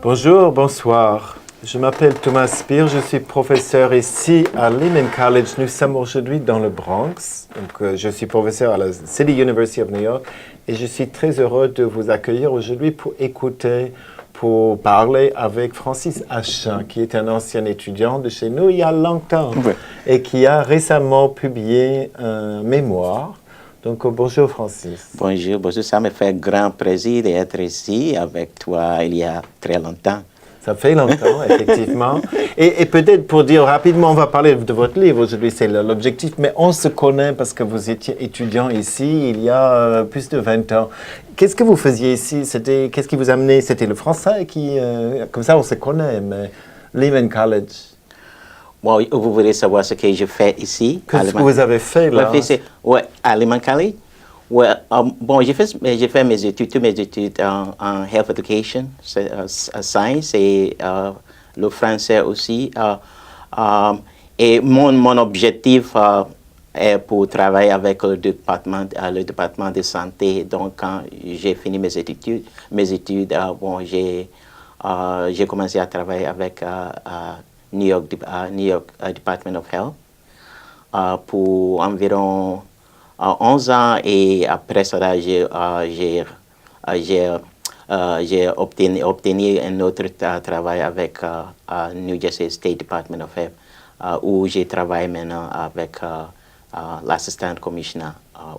Bonjour, bonsoir. Je m'appelle Thomas Spear, je suis professeur ici à Lehman College. Nous sommes aujourd'hui dans le Bronx. Donc, je suis professeur à la City University of New York et je suis très heureux de vous accueillir aujourd'hui pour parler avec Francis Achin, qui est un ancien étudiant de chez nous il y a longtemps et qui a récemment publié un mémoire. Donc, bonjour Francis. Bonjour, ça me fait grand plaisir d'être ici avec toi il y a très longtemps. Ça fait longtemps, effectivement. Et peut-être pour dire rapidement, on va parler de votre livre aujourd'hui, c'est l'objectif, mais on se connaît parce que vous étiez étudiant ici il y a plus de 20 ans. Qu'est-ce que vous faisiez ici? Qu'est-ce qui vous amenait? C'était le français qui... comme ça, on se connaît, mais Lehman College. Bon, vous voulez savoir ce que je fais ici? Qu'est-ce que vous avez fait là? Oui, à Lehman College. Ouais, bon, j'ai fait mes études, toutes mes études en Health Education, Science et le français aussi. Et mon objectif est pour travailler avec le département de santé. Donc, quand j'ai fini mes études, bon, j'ai commencé à travailler avec New York Department of Health pour environ 11 ans, et après cela, j'ai obtenu un autre travail avec New Jersey State Department of Health, où j'ai travaillé maintenant avec l'Assistant Commissioner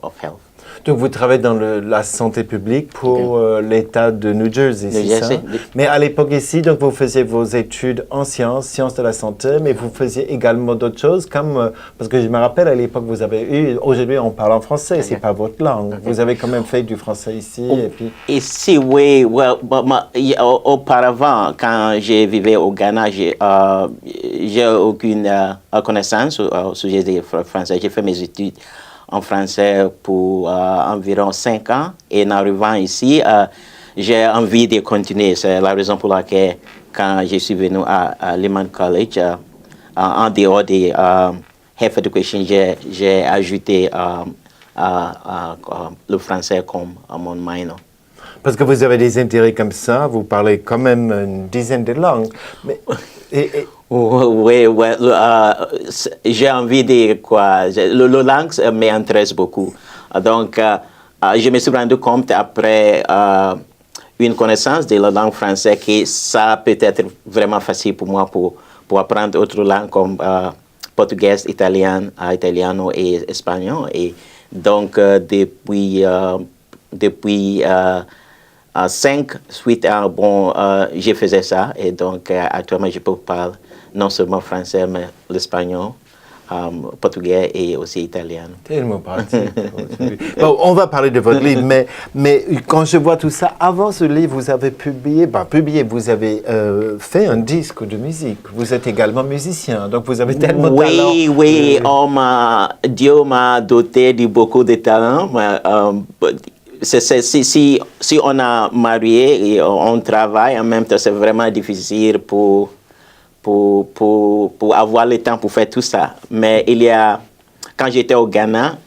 of Health. Donc, vous travaillez dans la santé publique pour l'État de New Jersey, c'est ça? Mais à l'époque ici, donc, vous faisiez vos études en sciences de la santé, mais vous faisiez également d'autres choses, comme, parce que je me rappelle à l'époque, vous avez eu, aujourd'hui on parle en français, c'est pas votre langue. Vous avez quand même fait du français ici, et puis... Ici, oui, auparavant, quand je vivais au Ghana, j'ai aucune connaissance au sujet du français. J'ai fait mes études en français pour environ 5 ans. Et en arrivant ici, j'ai envie de continuer. C'est la raison pour laquelle, quand je suis venu à Lehman College, en dehors de Health Education, j'ai ajouté le français comme mon minor. Parce que vous avez des intérêts comme ça, vous parlez quand même une dizaine de langues. Mais, Oui, j'ai envie de quoi. Le langue m'intéresse beaucoup. Donc, je me suis rendu compte après une connaissance de la langue française que ça peut être vraiment facile pour moi pour apprendre d'autres langues comme portugais, italiano et espagnol. Et donc, depuis 5 ans, bon, je faisais ça. Et donc, actuellement, je peux parler non seulement français, mais l'espagnol, portugais et aussi italien. Tellement pratique. Bon, on va parler de votre livre, mais quand je vois tout ça, avant ce livre, vous avez vous avez fait un disque de musique. Vous êtes également musicien, donc vous avez tellement de talent. Oui, Dieu m'a doté de beaucoup de talent. Si on a marié et on travaille en même temps, c'est vraiment difficile pour avoir le temps pour faire tout ça. Mais quand j'étais au Ghana,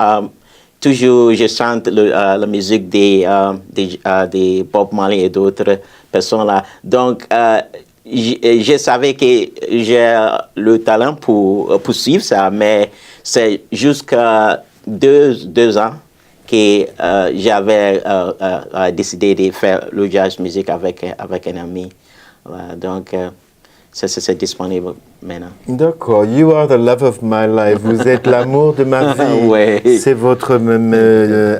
toujours je chante la musique de Bob Marley et d'autres personnes là. Donc, je savais que j'ai le talent pour poursuivre ça, mais c'est jusqu'à 2 ans que j'avais décidé de faire le jazz music avec un ami. Donc, c'est disponible maintenant. D'accord. You are the love of my life. Vous êtes l'amour de ma vie. Oui. C'est votre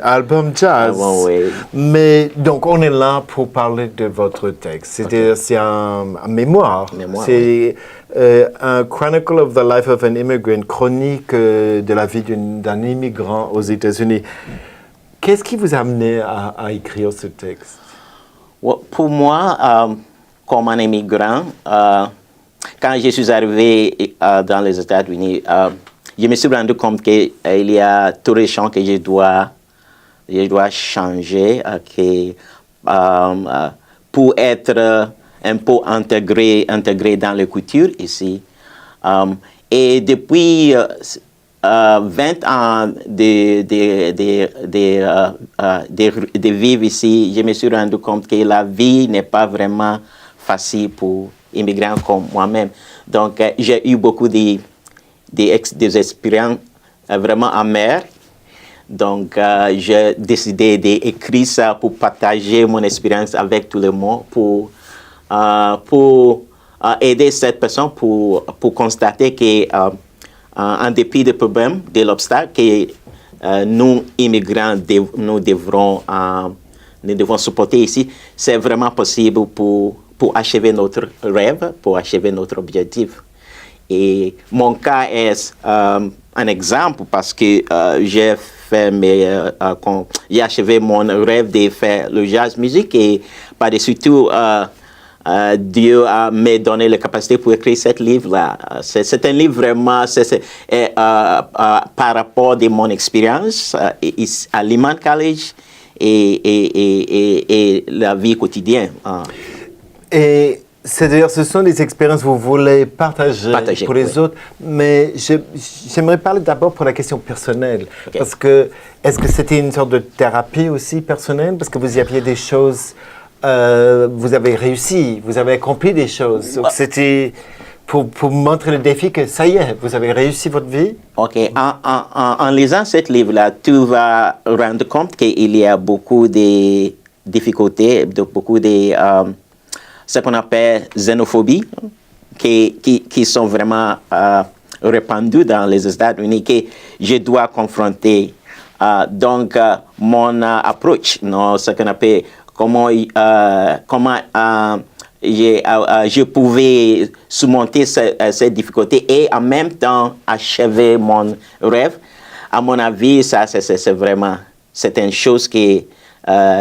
album jazz. Oui. Mais donc, on est là pour parler de votre texte. C'est un mémoire. C'est un Chronicle of the Life of an Immigrant, chronique de la vie d'un immigrant aux États-Unis. Qu'est-ce qui vous a amené à écrire ce texte? Pour moi, comme un immigrant, quand je suis arrivé dans les États-Unis, je me suis rendu compte qu'il y a tous les champs que je dois changer pour être un peu intégré dans les cultures ici. Et depuis 20 ans de vivre ici, je me suis rendu compte que la vie n'est pas vraiment facile pour immigrants comme moi-même. Donc, j'ai eu beaucoup des expériences vraiment amères. Donc, j'ai décidé d'écrire ça pour partager mon expérience avec tout le monde, pour aider cette personne pour constater que, en dépit des problèmes, de l'obstacle que nous, immigrants, nous devons supporter ici, c'est vraiment possible pour achever notre rêve, pour achever notre objectif. Et mon cas est un exemple parce que j'ai achevé mon rêve de faire le jazz musique et par-dessus tout, Dieu m'a donné la capacité pour écrire ce livre-là. C'est un livre vraiment par rapport à mon expérience à Lehman College et la vie quotidienne. Et c'est-à-dire, ce sont des expériences que vous voulez partager pour les autres, mais j'aimerais parler d'abord pour la question personnelle. Okay. Parce que, est-ce que c'était une sorte de thérapie aussi personnelle? Parce que vous y aviez des choses, vous avez réussi, vous avez accompli des choses. Donc c'était pour montrer le défi que ça y est, vous avez réussi votre vie? OK. En lisant ce livre-là, tu vas rendre compte qu'il y a beaucoup de difficultés, beaucoup de... ce qu'on appelle xénophobie, qui sont vraiment répandues dans les États-Unis, que je dois confronter. Donc, mon approche, ce qu'on appelle comment je pouvais surmonter ces difficultés et en même temps achever mon rêve. À mon avis, ça, c'est vraiment une chose qui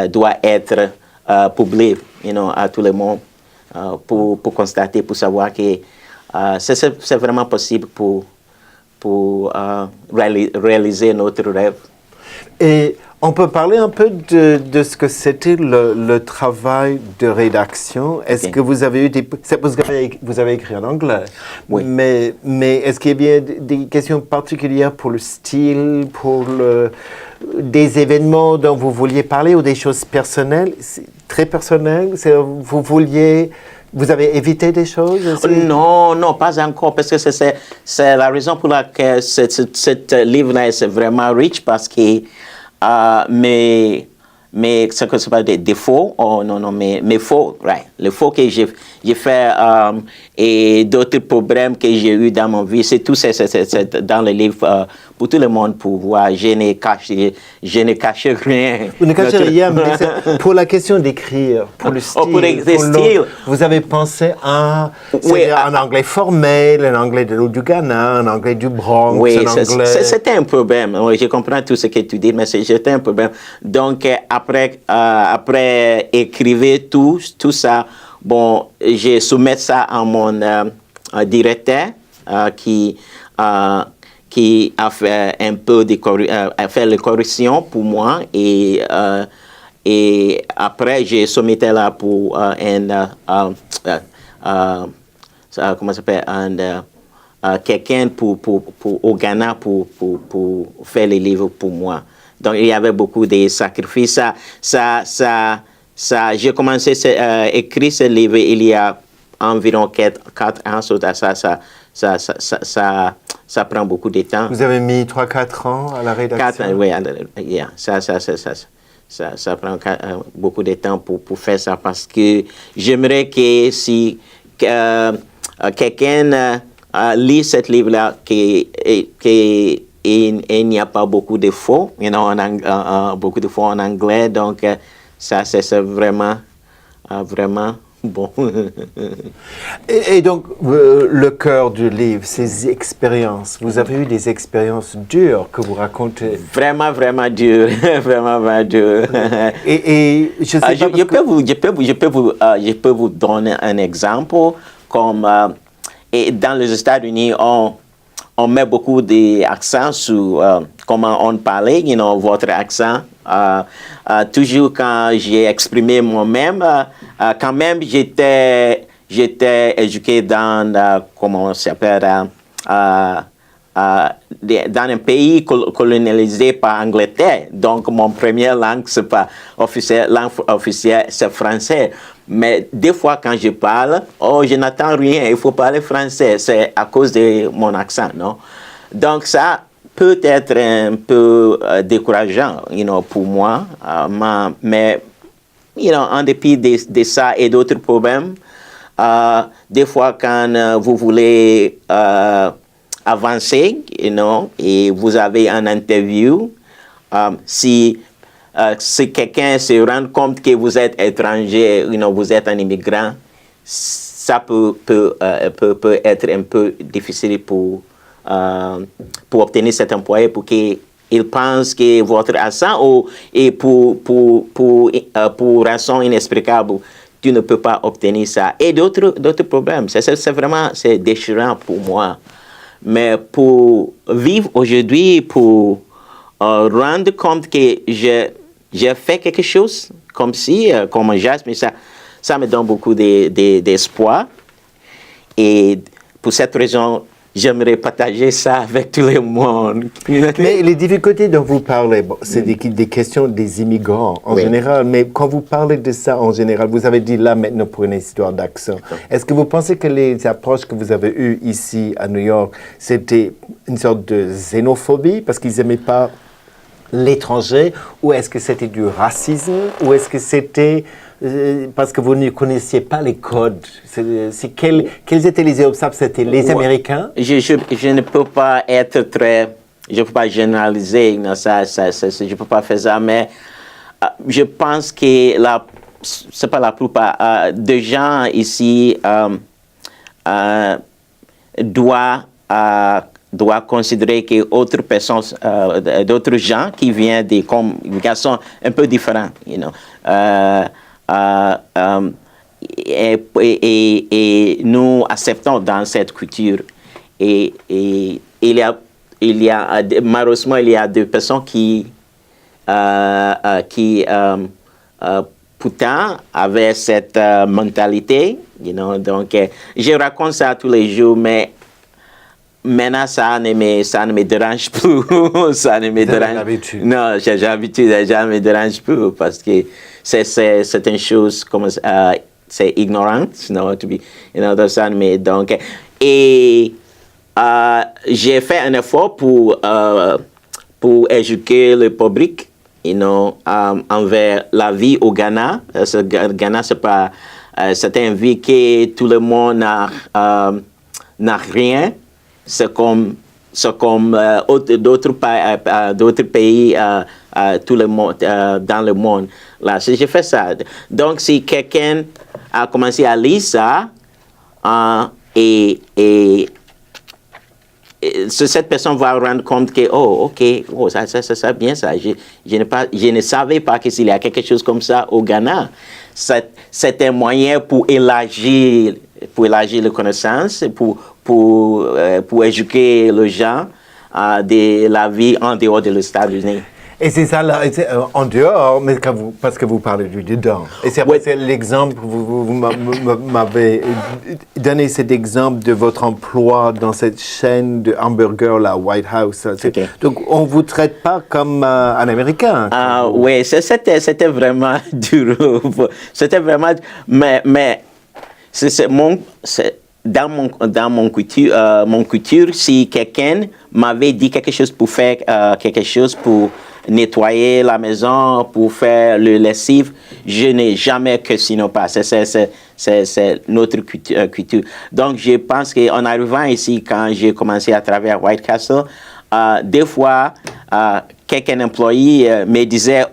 doit être publiée à tout le monde. Pour constater, pour savoir que c'est vraiment possible pour réaliser notre rêve. Et on peut parler un peu de ce que c'était le travail de rédaction. Est-ce que vous avez eu vous avez écrit en anglais? Oui. Mais est-ce qu'il y a des questions particulières pour le style, pour des événements dont vous vouliez parler ou des choses personnelles, très personnelles? Vous avez évité des choses aussi? Non, pas encore, parce que c'est la raison pour laquelle ce livre-là est vraiment riche, parce que mais ce que c'est pas des défauts, mais faux, right. Les faux que j'ai fait et d'autres problèmes que j'ai eu dans mon vie, c'est tout c'est dans le livre pour tout le monde pour voir. Je ne cache rien. Vous ne cachez rien, mais pour la question d'écrire, pour le style, vous avez pensé à un anglais formel, un anglais du Ghana, un anglais du Bronx, oui, un anglais... c'était un problème. Oui, je comprends tout ce que tu dis, mais c'était un problème. Donc, après écrire tout ça, bon, je soumets ça à mon directeur qui a fait un peu a fait les corrections pour moi et après j'ai soumis là pour comment ça s'appelle quelqu'un au Ghana pour faire les livres pour moi. Donc il y avait beaucoup de sacrifices. J'ai commencé à écrire ce livre il y a environ 4 ans. Ça prend beaucoup de temps. Vous avez mis 3-4 ans à la rédaction? 4 ans, oui. Yeah, ça prend beaucoup de temps pour faire ça, parce que j'aimerais que si quelqu'un lit ce livre-là, il n'y a pas beaucoup de faux, beaucoup de faux en anglais, donc ça c'est vraiment bon. Et donc, le cœur du livre, ces expériences, vous avez eu des expériences dures que vous racontez? Vraiment dures, vraiment dures. Et je sais pas je peux vous donner un exemple, comme et dans les États-Unis, on met beaucoup d'accent sur comment on parlait, votre accent. Toujours quand j'ai exprimé moi-même, quand même j'étais éduqué dans, comment on s'appelle, dans un pays colonisé par Angleterre. Donc, mon première langue, c'est pas officielle, langue officielle, c'est français. Mais des fois, quand je parle, oh, je n'entends rien, il faut parler français. C'est à cause de mon accent, non? Donc, ça peut être un peu décourageant, pour moi. Mais, en dépit de ça et d'autres problèmes, des fois, quand vous voulez avancer, et vous avez une interview, si quelqu'un se rend compte que vous êtes étranger, vous êtes un immigrant, ça peut être un peu difficile pour obtenir cet employé, pour qu'il pense que votre accent et pour raison inexplicable, tu ne peux pas obtenir ça. Et d'autres problèmes. C'est déchirant pour moi. Mais pour vivre aujourd'hui, pour rendre compte que j'ai fait quelque chose, comme un geste, mais ça me donne beaucoup d'espoir. Et pour cette raison, j'aimerais partager ça avec tout le monde. Mais les difficultés dont vous parlez, c'est des questions des immigrants en général, mais quand vous parlez de ça en général, vous avez dit là maintenant pour une histoire d'accent. Est-ce que vous pensez que les approches que vous avez eues ici à New York, c'était une sorte de xénophobie parce qu'ils n'aimaient pas l'étranger, ou est-ce que c'était du racisme, ou est-ce que c'était parce que vous ne connaissiez pas les codes? Quels étaient les obstacles? C'était les Américains? Je ne peux pas être je ne peux pas généraliser, non, je ne peux pas faire ça, mais je pense que c'est pas la plupart des gens ici doit considérer que d'autres gens qui viennent des communications un peu différentes, et nous acceptons dans cette culture. Et malheureusement, il y a des personnes qui pourtant avaient cette mentalité, donc je raconte ça tous les jours, mais maintenant, ça ne me dérange plus. Ça ne me dérange. Non, j'ai l'habitude, ça ne me dérange plus parce que c'est une chose comme c'est ignorant, donc, et j'ai fait un effort pour éduquer le public, envers la vie au Ghana. Ghana, c'est une vie que tout le monde n'a rien. C'est comme d'autres pays tout le monde, dans le monde. Là, j'ai fait ça. Donc, si quelqu'un a commencé à lire ça, et cette personne va rendre compte que, ça bien ça. Je ne savais pas qu'il y a quelque chose comme ça au Ghana. C'est un moyen pour élargir les connaissances, pour éduquer les gens de la vie en dehors des États-Unis. Et c'est ça, là, en dehors, mais parce que vous parlez du dedans. Et c'est l'exemple, vous m'avez donné cet exemple de votre emploi dans cette chaîne de hamburgers, la White House. Okay. Donc, on ne vous traite pas comme un Américain. Oui, c'était vraiment dur. C'était vraiment... Mais dans mon culture, si quelqu'un m'avait dit quelque chose pour faire quelque chose pour nettoyer la maison, pour faire le lessive, je n'ai jamais questionné pas. C'est notre culture. Donc, je pense qu'en arrivant ici, quand j'ai commencé à travailler à White Castle, des fois, quelqu'un employé me disait,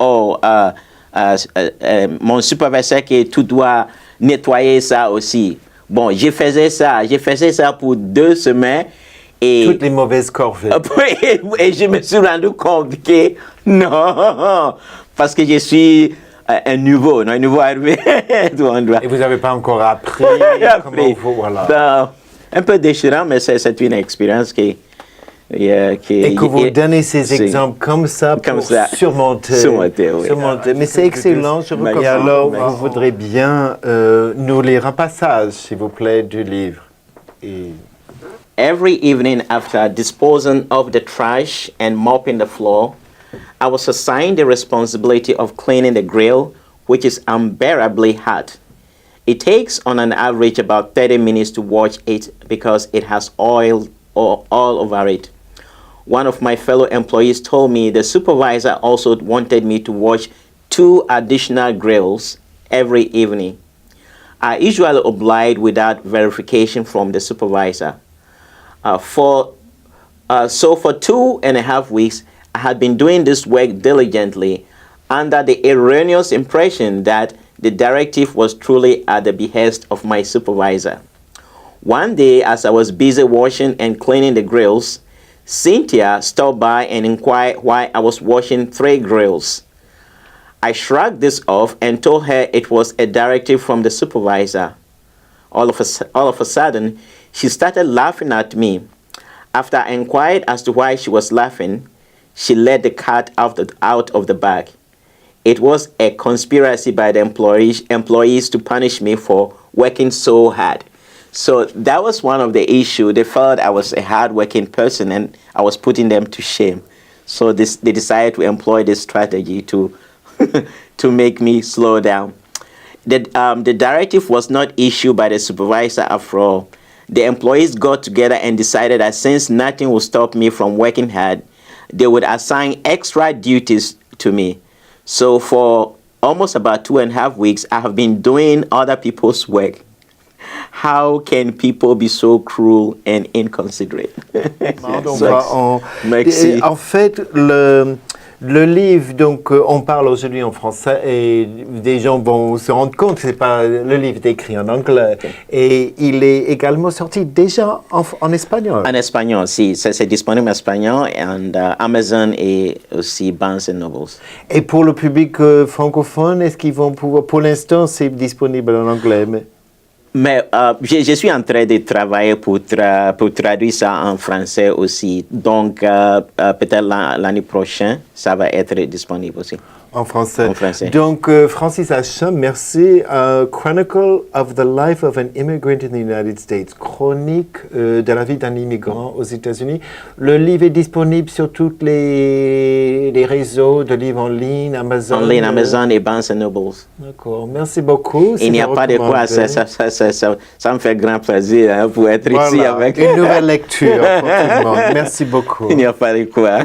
mon superviseur, que tu dois nettoyer ça aussi. Bon, je faisais ça pour 2 semaines. Et toutes les mauvaises corvées. Et je me suis rendu compte que non, parce que je suis un nouveau arrivé. Et vous n'avez pas encore appris comment voilà. Un peu déchirant, mais c'est une expérience qui... et que vous donnez ces exemples comme ça pour surmonter. Oui. Mais c'est excellent. Et alors, vous voudrez bien nous lire un passage, s'il vous plaît, du livre. Every evening after disposing of the trash and mopping the floor, I was assigned the responsibility of cleaning the grill, which is unbearably hot. It takes on an average about 30 minutes to wash it because it has oil all over it. One of my fellow employees told me the supervisor also wanted me to wash 2 additional grills every evening. I usually obliged without verification from the supervisor. So for 2.5 weeks, I had been doing this work diligently under the erroneous impression that the directive was truly at the behest of my supervisor. One day, as I was busy washing and cleaning the grills, Cynthia stopped by and inquired why I was washing 3 grills. I shrugged this off and told her it was a directive from the supervisor. All of a sudden, she started laughing at me. After I inquired as to why she was laughing, she let the cat out of the bag. It was a conspiracy by the employees to punish me for working so hard. So that was one of the issues. They felt I was a hard-working person and I was putting them to shame. So they decided to employ this strategy to to make me slow down. The directive was not issued by the supervisor after all. The employees got together and decided that since nothing would stop me from working hard, they would assign extra duties to me. So for almost about 2.5 weeks, I have been doing other people's work. How can people be so cruel and inconsiderate? Merci. En fait, le livre, donc on parle aujourd'hui en français et des gens vont se rendre compte que c'est pas le livre est écrit en anglais et il est également sorti déjà en espagnol. En espagnol, si, c'est disponible en espagnol et Amazon et aussi Barnes & Noble. Et pour le public francophone, est-ce qu'ils vont pouvoir, pour l'instant c'est disponible en anglais, mais je suis en train de travailler pour traduire ça en français aussi. Donc, peut-être l'année prochaine, ça va être disponible aussi. En français. En français. Donc, Francis Hacham, merci. Chronicle of the Life of an Immigrant in the United States. Chronique de la vie d'un immigrant aux États-Unis. Le livre est disponible sur tous les réseaux de livres en ligne, Amazon. En ligne, Amazon et Barnes & Noble. D'accord. Merci beaucoup. Il n'y a pas de quoi. Ça me fait grand plaisir pour être ici avec. Une nouvelle lecture pour tout le monde. Merci beaucoup. Il n'y a pas de quoi.